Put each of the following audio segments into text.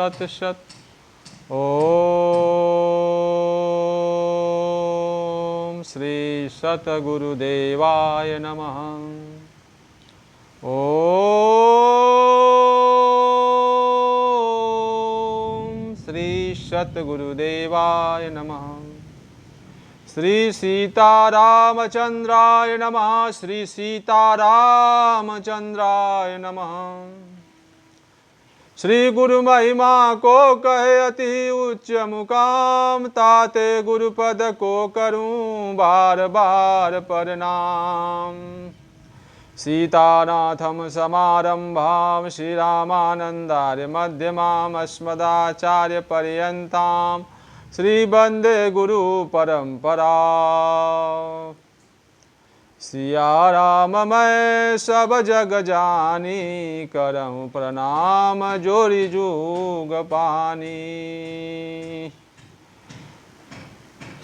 सत सत। ओम श्री सतगुरुदेवाय नमः। ओम श्री सतगुरुदेवाय नमः। श्री सीतारामचंद्राय नमः। श्री सीतारामचंद्राय नमः। श्री गुरु महिमा को कहे अति उच्च मुकाम, ताते गुरुपद को करूं बार बार प्रणाम। सीतानाथम समारंभाम श्री रामानंदार्य मध्यमाम अस्मदाचार्य पर्यंताम श्री वंदे गुरु परंपरा। सिया राम मैं सब जग जानी, करऊं प्रणाम जोरी जुग पानी।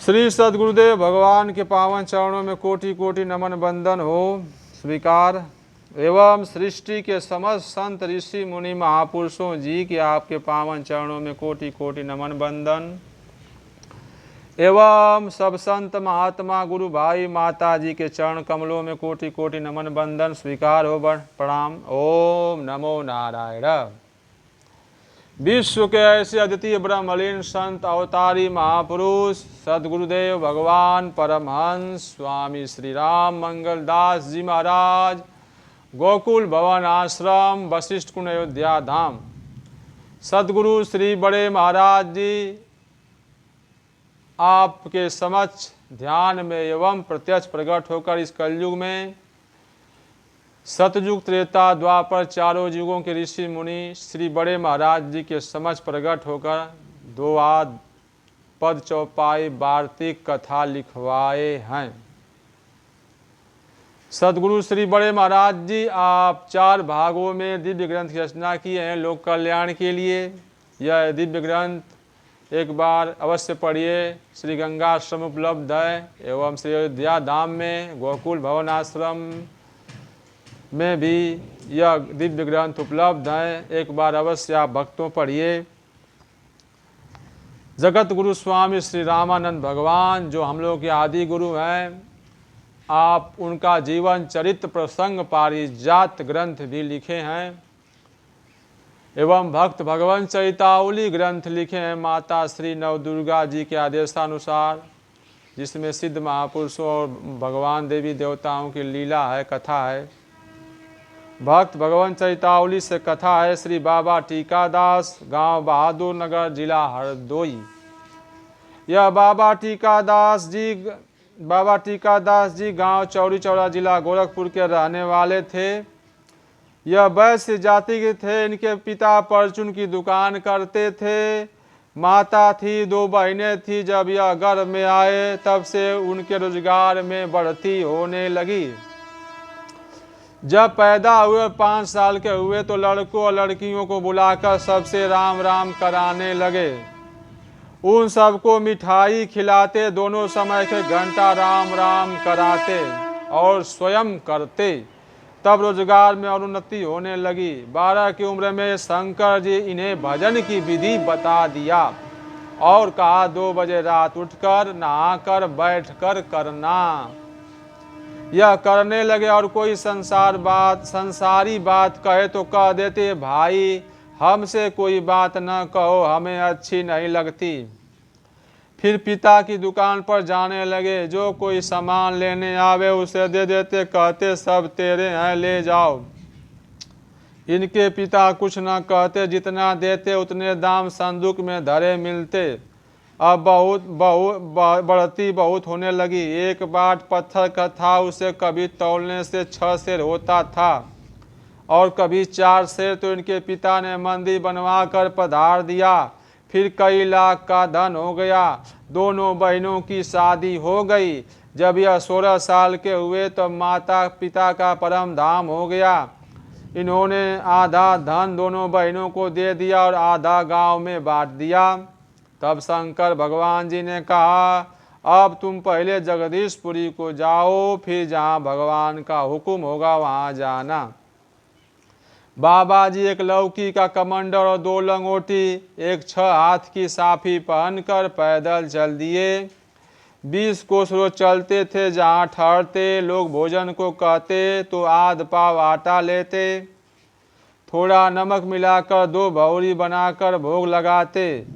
श्री सद्गुरुदेव भगवान के पावन चरणों में कोटि कोटि नमन बंदन हो स्वीकार। एवं सृष्टि के समस्त संत ऋषि मुनि महापुरुषों जी के आपके पावन चरणों में कोटि कोटि नमन बंदन। एवं सब संत महात्मा गुरु भाई माता जी के चरण कमलों में कोटि कोटि नमन बंदन स्वीकार हो प्रणाम। ओम नमो नारायण। विश्व के ऐसे अद्वितीय ब्रह्मलीन संत अवतारी महापुरुष सद्गुरुदेव भगवान परमहंस स्वामी श्री राम मंगल दास जी महाराज, गोकुल भवन आश्रम वशिष्ठ कुंड अयोध्या धाम। सद्गुरु श्री बड़े महाराज जी आपके समक्ष ध्यान में एवं प्रत्यक्ष प्रकट होकर इस कलयुग में सतयुग त्रेता द्वापर चारों युगों के ऋषि मुनि श्री बड़े महाराज जी के समक्ष प्रकट होकर दो आध पद चौपाई वार्तिक कथा लिखवाए हैं। सद्गुरु श्री बड़े महाराज जी आप 4 भागों में दिव्य ग्रंथ की रचना किए हैं लोक कल्याण के लिए। यह दिव्य ग्रंथ एक बार अवश्य पढ़िए। श्री गंगा आश्रम उपलब्ध है एवं श्री अयोध्या धाम में गोकुल भवन आश्रम में भी यह दिव्य ग्रंथ उपलब्ध है। एक बार अवश्य आप भक्तों पढ़िए। जगत गुरु स्वामी श्री रामानंद भगवान जो हम लोग के आदि गुरु हैं, आप उनका जीवन चरित्र प्रसंग पारिजात ग्रंथ भी लिखे हैं एवं भक्त भगवान चरितावली ग्रंथ लिखे हैं माता श्री नवदुर्गा जी के आदेशानुसार, जिसमें सिद्ध महापुरुषों और भगवान देवी देवताओं की लीला है, कथा है। भक्त भगवान चरितावली से कथा है श्री बाबा टीकादास, गांव बहादुर नगर, जिला हरदोई। यह बाबा टीकादास जी गांव चौरी चौरा, जिला गोरखपुर के रहने वाले थे। यह वैश्य जाति के थे। इनके पिता परचून की दुकान करते थे। माता थी, 2 बहनें थी। जब यह गर्भ में आए तब से उनके रोजगार में बढ़ती होने लगी। जब पैदा हुए 5 साल के हुए तो लड़कों और लड़कियों को बुलाकर सबसे राम राम कराने लगे। उन सबको मिठाई खिलाते, दोनों समय के घंटा राम राम कराते और स्वयं करते। तब रोजगार में और उन्नति होने लगी। 12 की उम्र में शंकर जी इन्हें भजन की विधि बता दिया और कहा 2 बजे रात उठकर नहाकर बैठकर करना। यह करने लगे और कोई संसारी बात कहे तो कह देते, भाई हमसे कोई बात न कहो, हमें अच्छी नहीं लगती। फिर पिता की दुकान पर जाने लगे। जो कोई सामान लेने आवे उसे दे देते, कहते सब तेरे हैं, ले जाओ। इनके पिता कुछ न कहते, जितना देते उतने दाम संदूक में धरे मिलते। अब बढ़ती बहुत होने लगी। एक बाट पत्थर का था, उसे कभी तौलने से 6 सेर होता था और कभी 4 सेर। तो इनके पिता ने मंदिर बनवा कर पधार दिया। फिर कई लाख का धन हो गया। दोनों बहनों की शादी हो गई। जब यह 16 साल के हुए तो माता पिता का परम धाम हो गया। इन्होंने आधा धन दोनों बहनों को दे दिया और आधा गांव में बांट दिया। तब शंकर भगवान जी ने कहा, अब तुम पहले जगदीशपुरी को जाओ, फिर जहाँ भगवान का हुक्म होगा वहाँ जाना। बाबा जी एक लौकी का कमंडल और 2 लंगोटी, एक 6 हाथ की साफी पहनकर पैदल चल दिए। 20 कोस रोज चलते थे। जहाँ ठहरते लोग भोजन को कहते तो आध पाव आटा लेते, थोड़ा नमक मिलाकर 2 भौरी बनाकर भोग लगाते।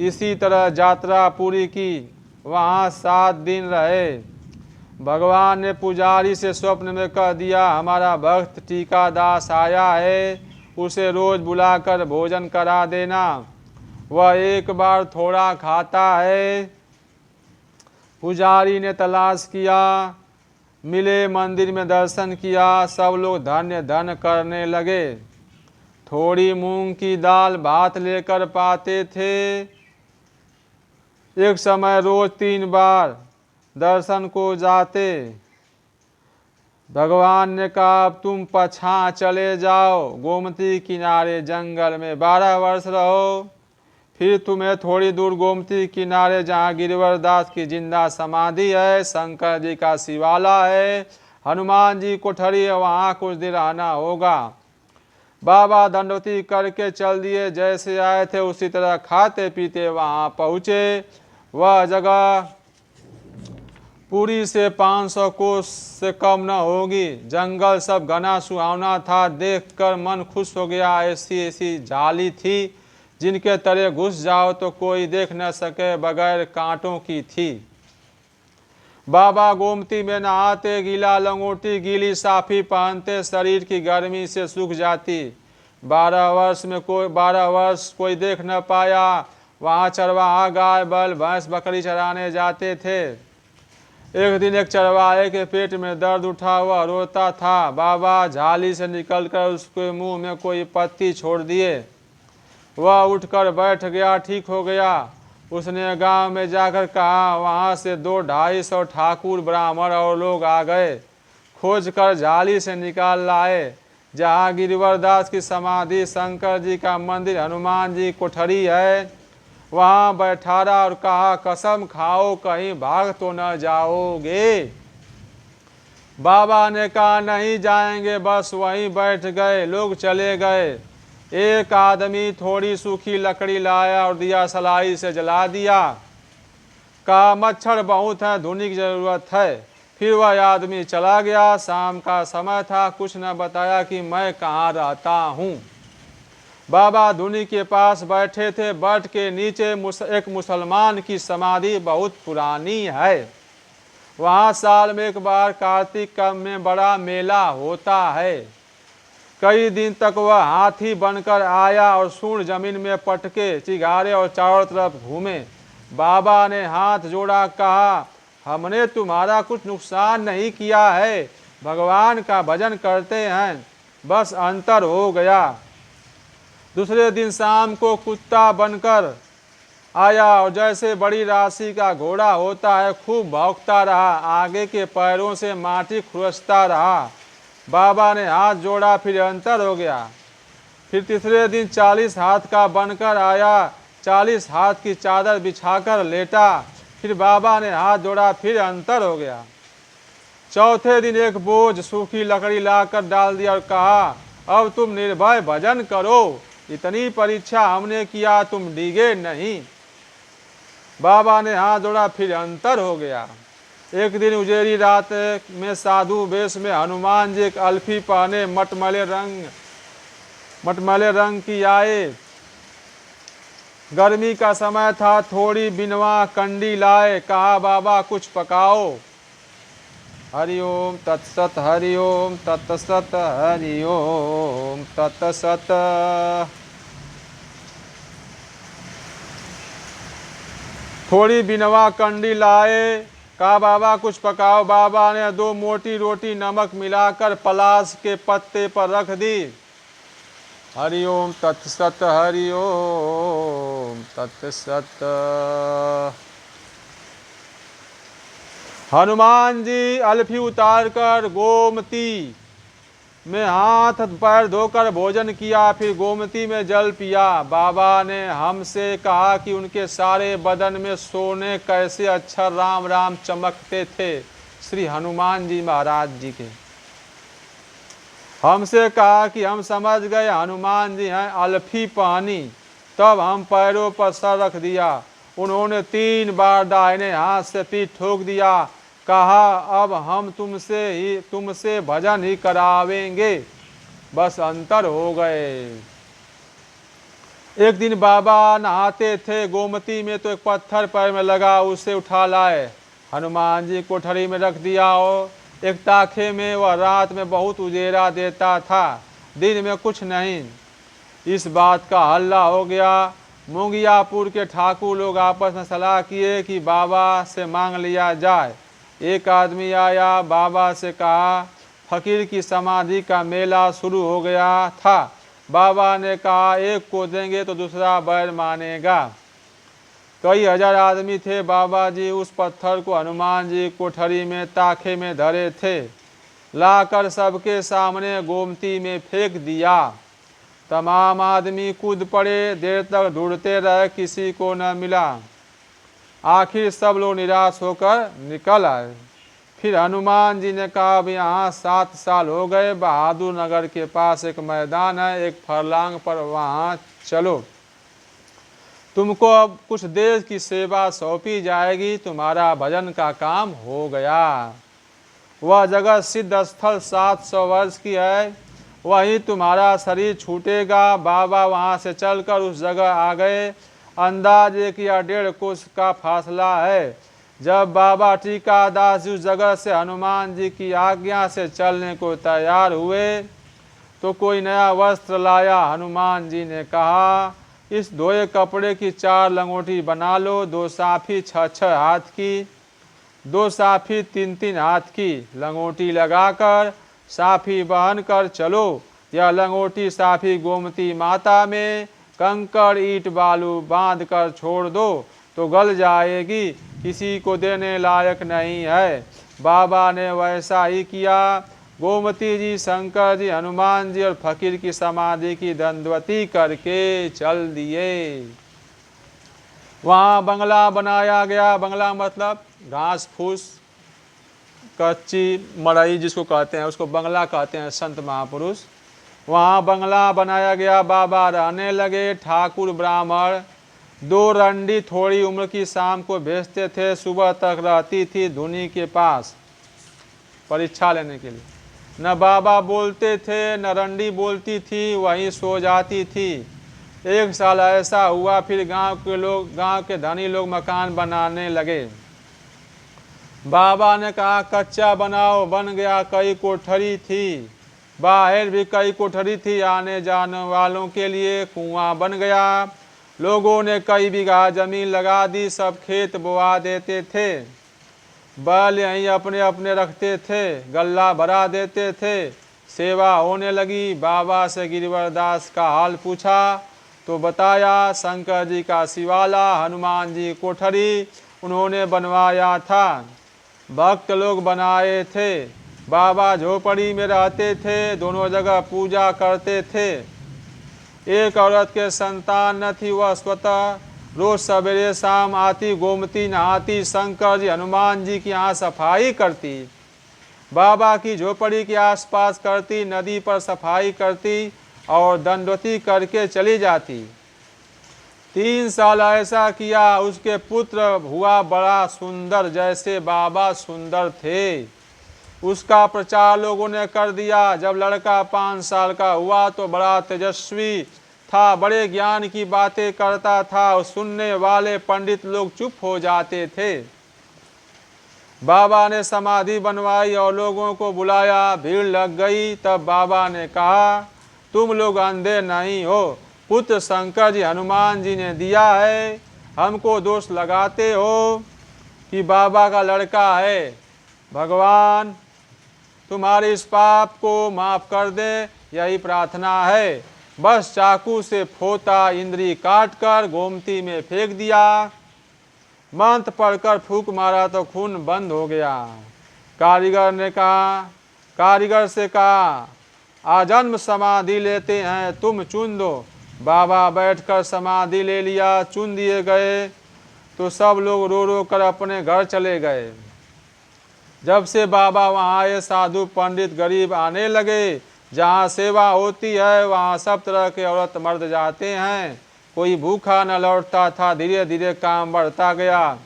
इसी तरह यात्रा पूरी की। वहाँ 7 दिन रहे। भगवान ने पुजारी से स्वप्न में कह दिया, हमारा भक्त टीकादास आया है, उसे रोज बुलाकर भोजन करा देना। वह एक बार थोड़ा खाता है। पुजारी ने तलाश किया, मिले, मंदिर में दर्शन किया। सब लोग धन्य धन्य करने लगे। थोड़ी मूंग की दाल भात लेकर पाते थे। एक समय रोज 3 बार दर्शन को जाते। भगवान ने कहा, अब तुम पछा चले जाओ, गोमती किनारे जंगल में 12 वर्ष रहो। फिर तुम्हें थोड़ी दूर गोमती किनारे, जहाँ गिरिवर दास की जिंदा समाधि है, शंकर जी का शिवाला है, हनुमान जी कोठरी है, वहाँ कुछ दिन रहना होगा। बाबा दंडवती करके चल दिए। जैसे आए थे उसी तरह खाते पीते वहाँ पहुँचे। वह जगह पुरी से 500 कोस से कम न होगी। जंगल सब घना सुहावना था। देखकर मन खुश हो गया। ऐसी ऐसी जाली थी जिनके तले घुस जाओ तो कोई देख न सके, बगैर कांटों की थी। बाबा गोमती में नहाते, गीला लंगोटी गीली साफी पहनते, शरीर की गर्मी से सूख जाती। 12 वर्ष कोई देख न पाया। वहाँ चरवाहा गाय बैल भैंस बकरी चराने जाते थे। एक दिन एक चरवाहे के पेट में दर्द उठा, हुआ रोता था। बाबा झाली से निकलकर उसके मुंह में कोई पत्ती छोड़ दिए। वह उठकर बैठ गया, ठीक हो गया। उसने गांव में जाकर कहा। वहां से 200-250 ठाकुर ब्राह्मण और लोग आ गए। खोज कर झाली से निकाल लाए। जहाँ गिरिवर दास की समाधि, शंकर जी का मंदिर, हनुमान जी कोठरी है, वहाँ बैठारा और कहा, कसम खाओ कहीं भाग तो न जाओगे। बाबा ने कहा, नहीं जाएंगे। बस वहीं बैठ गए। लोग चले गए। एक आदमी थोड़ी सूखी लकड़ी लाया और दिया सलाई से जला दिया। कहा, मच्छर बहुत है, धुनी की जरूरत है। फिर वह आदमी चला गया। शाम का समय था। कुछ न बताया कि मैं कहाँ रहता हूँ। बाबा धुनी के पास बैठे थे। बट के नीचे एक मुसलमान की समाधि बहुत पुरानी है। वहाँ साल में एक बार कार्तिक में बड़ा मेला होता है। कई दिन तक वह हाथी बनकर आया और सूंड जमीन में पटके चिघारे और चारों तरफ घूमे। बाबा ने हाथ जोड़ा, कहा, हमने तुम्हारा कुछ नुकसान नहीं किया है, भगवान का भजन करते हैं, बस अंतर हो गया। दूसरे दिन शाम को कुत्ता बनकर आया और जैसे बड़ी राशि का घोड़ा होता है खूब भौंकता रहा। आगे के पैरों से माटी खुरसता रहा। बाबा ने हाथ जोड़ा, फिर अंतर हो गया। फिर तीसरे दिन 40 हाथ का बनकर आया। 40 हाथ की चादर बिछाकर लेटा। फिर बाबा ने हाथ जोड़ा, फिर अंतर हो गया। चौथे दिन एक बोझ सूखी लकड़ी लाकर डाल दिया और कहा, अब तुम निर्भय भजन करो। इतनी परीक्षा हमने किया, तुम डिगे नहीं। बाबा ने हाथ जोड़ा, फिर अंतर हो गया। एक दिन उजेरी रात में साधु वेश में हनुमान जी एक अल्फी पहने मटमैले रंग की आए। गर्मी का समय था। थोड़ी बिनवा कंडी लाए। कहा, बाबा कुछ पकाओ। हरिओम तत्सत, हरिओम तत्सत, हरिओम तत्सत। थोड़ी बिनवा कंडी लाए। कहा, बाबा कुछ पकाओ। बाबा ने 2 मोटी रोटी नमक मिलाकर पलाश के पत्ते पर रख दी। हरिओम तत्सत, हरिओम तत्सत। हनुमान जी अल्फी उतारकर गोमती में हाथ पैर धोकर भोजन किया। फिर गोमती में जल पिया। बाबा ने हमसे कहा कि उनके सारे बदन में सोने कैसे अक्षर राम राम चमकते थे। श्री हनुमान जी महाराज जी के हमसे कहा कि हम समझ गए हनुमान जी हैं अल्फी पानी। तब हम पैरों पर सर रख दिया। उन्होंने 3 बार दाहिने हाथ से पीठ ठोक दिया। कहा अब हम तुमसे भजन ही करावेंगे। बस अंतर हो गए। एक दिन बाबा नहाते थे गोमती में, तो एक पत्थर पैर में लगा, उसे उठा लाए, हनुमान जी कोठरी में रख दिया। और एक ताखे में वह रात में बहुत उजेरा देता था, दिन में कुछ नहीं। इस बात का हल्ला हो गया। मुंगियापुर के ठाकुर लोग आपस में सलाह किए कि बाबा से मांग लिया जाए। एक आदमी आया, बाबा से कहा फकीर की समाधि का मेला शुरू हो गया था। बाबा ने कहा एक को देंगे तो दूसरा बैर मानेगा। कई हजार आदमी थे। बाबा जी उस पत्थर को हनुमान जी कोठरी में ताखे में धरे थे, लाकर सबके सामने गोमती में फेंक दिया। तमाम आदमी कूद पड़े। देर तक ढूंढते रहे, किसी को न मिला। आखिर सब लोग निराश होकर निकल आए। फिर हनुमान जी ने कहा अब यहाँ 7 साल हो गए, बहादुर नगर के पास एक मैदान है, एक फरलांग पर, वहाँ चलो। तुमको अब कुछ देश की सेवा सौंपी जाएगी, तुम्हारा भजन का काम हो गया। वह जगह सिद्ध स्थल 700 वर्ष की है, वहीं तुम्हारा शरीर छूटेगा। बाबा वहाँ से चलकर उस जगह आ गए। अंदाज 1 या 1.5 कोस का फासला है। जब बाबा टीकादास जी उस जगह से हनुमान जी की आज्ञा से चलने को तैयार हुए, तो कोई नया वस्त्र लाया। हनुमान जी ने कहा इस धोए कपड़े की 4 लंगोटी बना लो, 2 साफी 6-6 हाथ की, 2 साफी 3-3 हाथ की लंगोटी लगाकर साफी बहन कर चलो। यह लंगोटी साफी गोमती माता में कंकड़ ईंट बालू बांध कर छोड़ दो तो गल जाएगी, किसी को देने लायक नहीं है। बाबा ने वैसा ही किया। गोमती जी, शंकर जी, हनुमान जी और फकीर की समाधि की दंडवती करके चल दिए। वहाँ बंगला बनाया गया। बंगला मतलब घास फूस, कच्ची मड़ई जिसको कहते हैं, उसको बंगला कहते हैं संत महापुरुष। वहाँ बंगला बनाया गया। बाबा रहने लगे। ठाकुर ब्राह्मण 2 रंडी थोड़ी उम्र की शाम को भेजते थे, सुबह तक रहती थी धुनी के पास परीक्षा लेने के लिए। न बाबा बोलते थे न रंडी बोलती थी, वहीं सो जाती थी। एक साल ऐसा हुआ, फिर गांव के धनी लोग मकान बनाने लगे। बाबा ने कहा कच्चा बनाओ। बन गया। कई कोठरी थी, बाहर भी कई कोठरी थी, आने जाने वालों के लिए कुआं बन गया। लोगों ने कई बीघा जमीन लगा दी, सब खेत बोआ देते थे। बैल यहीं अपने अपने रखते थे, गल्ला भरा देते थे। सेवा होने लगी। बाबा से गिरिवर दास का हाल पूछा तो बताया शंकर जी का शिवाला, हनुमान जी कोठरी उन्होंने बनवाया था, भक्त लोग बनाए थे। बाबा झोपड़ी में रहते थे, दोनों जगह पूजा करते थे। एक औरत के संतान न थी, वह स्वतः रोज सवेरे शाम आती, गोमती नहाती, शंकर जी हनुमान जी की यहाँ सफाई करती, बाबा की झोपड़ी के आसपास करती, नदी पर सफाई करती और दंडवती करके चली जाती। 3 साल ऐसा किया। उसके पुत्र हुआ बड़ा सुंदर, जैसे बाबा सुंदर थे। उसका प्रचार लोगों ने कर दिया। जब लड़का 5 साल का हुआ तो बड़ा तेजस्वी था, बड़े ज्ञान की बातें करता था और सुनने वाले पंडित लोग चुप हो जाते थे। बाबा ने समाधि बनवाई और लोगों को बुलाया, भीड़ लग गई। तब बाबा ने कहा तुम लोग अंधे नहीं हो, पुत्र शंकर जी हनुमान जी ने दिया है, हमको दोष लगाते हो कि बाबा का लड़का है। भगवान तुम्हारे इस पाप को माफ कर दे, यही प्रार्थना है। बस चाकू से फोता इंद्री काट कर गोमती में फेंक दिया। मंत्र पढ़कर फूंक मारा तो खून बंद हो गया। कारीगर से कहा आजन्म समाधि लेते हैं, तुम चुन दो। बाबा बैठकर समाधि ले लिया। चुन दिए गए तो सब लोग रो रो कर अपने घर चले गए। जब से बाबा वहाँ आए, साधु पंडित गरीब आने लगे। जहाँ सेवा होती है वहाँ सब तरह के औरत मर्द जाते हैं। कोई भूखा न लौटता था। धीरे धीरे काम बढ़ता गया।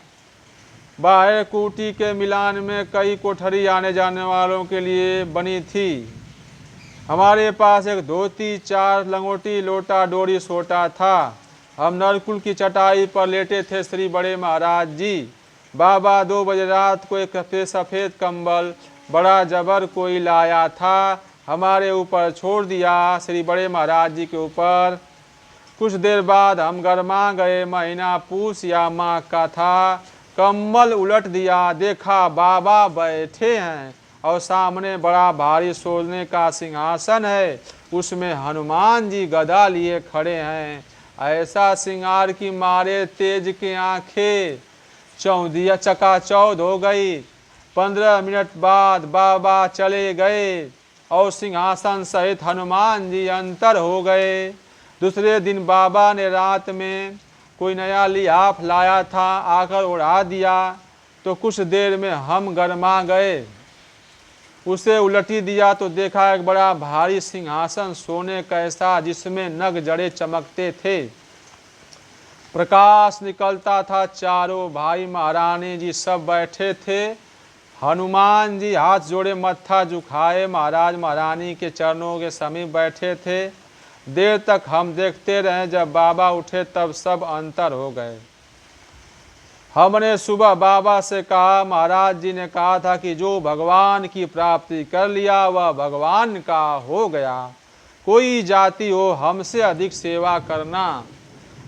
बाहर कुटी के मिलान में कई कोठरी आने जाने वालों के लिए बनी थी। हमारे पास एक धोती, 4 लंगोटी, लोटा, डोरी, सोटा था। हम नरकुल की चटाई पर लेटे थे। श्री बड़े महाराज जी बाबा 2 बजे रात को एक सफ़ेद कंबल बड़ा जबर कोई लाया था, हमारे ऊपर छोड़ दिया। श्री बड़े महाराज जी के ऊपर। कुछ देर बाद हम गरमा गए। महीना पूस या माघ का था। कंबल उलट दिया, देखा बाबा बैठे हैं और सामने बड़ा भारी सोने का सिंहासन है। उसमें हनुमान जी गदा लिए खड़े हैं। ऐसा श्रृंगार की मारे तेज की आंखें चौंधिया चकाचौंध हो गई। 15 मिनट बाद बाबा चले गए और सिंहासन सहित हनुमान जी अंतर हो गए। दूसरे दिन बाबा ने रात में कोई नया लिहाफ लाया था, आकर उड़ा दिया तो कुछ देर में हम गरमा गए। उसे उलटी दिया तो देखा एक बड़ा भारी सिंहासन सोने कैसा, जिसमें नग जड़े चमकते थे, प्रकाश निकलता था। चारों भाई महारानी जी सब बैठे थे। हनुमान जी हाथ जोड़े मत्था झुकाए महाराज महारानी के चरणों के समीप बैठे थे। देर तक हम देखते रहे। जब बाबा उठे तब सब अंतर हो गए। हमने सुबह बाबा से कहा, महाराज जी ने कहा था कि जो भगवान की प्राप्ति कर लिया वह भगवान का हो गया। कोई जाति हो हमसे अधिक सेवा करना,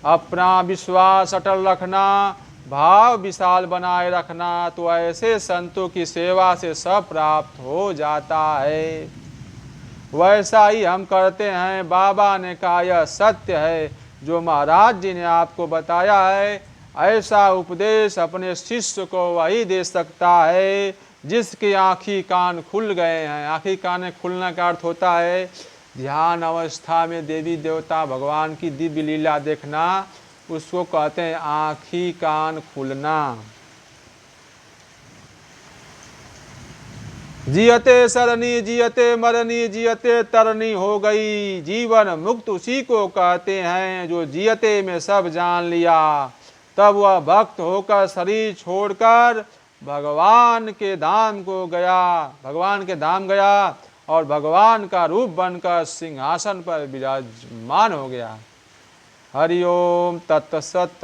अपना विश्वास अटल रखना, भाव विशाल बनाए रखना, तो ऐसे संतों की सेवा से सब प्राप्त हो जाता है। वैसा ही हम करते हैं। बाबा ने कहा यह सत्य है जो महाराज जी ने आपको बताया है। ऐसा उपदेश अपने शिष्य को वही दे सकता है जिसकी आँखी कान खुल गए हैं। आँखी कान खुलने का अर्थ होता है ध्यान अवस्था में देवी देवता भगवान की दिव्य लीला देखना, उसको कहते हैं आँखी कान खुलना। जियते सरनी जियते मरनी जियते तरनी हो गई। जीवन मुक्त उसी को कहते हैं जो जियते में सब जान लिया। तब वह भक्त होकर शरीर छोड़कर भगवान के धाम को गया, भगवान के धाम गया और भगवान का रूप बनकर सिंहासन पर विराजमान हो गया। हरिओम तत्सत।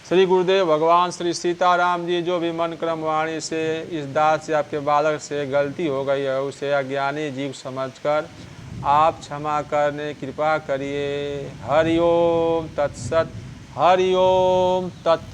श्री गुरुदेव भगवान श्री सीताराम जी, जो भी मन क्रम वाणी से इस दास से आपके बालक से गलती हो गई है उसे अज्ञानी जीव समझकर आप क्षमा करने कृपा करिए। हरिओम तत्सत। हरिओम तत्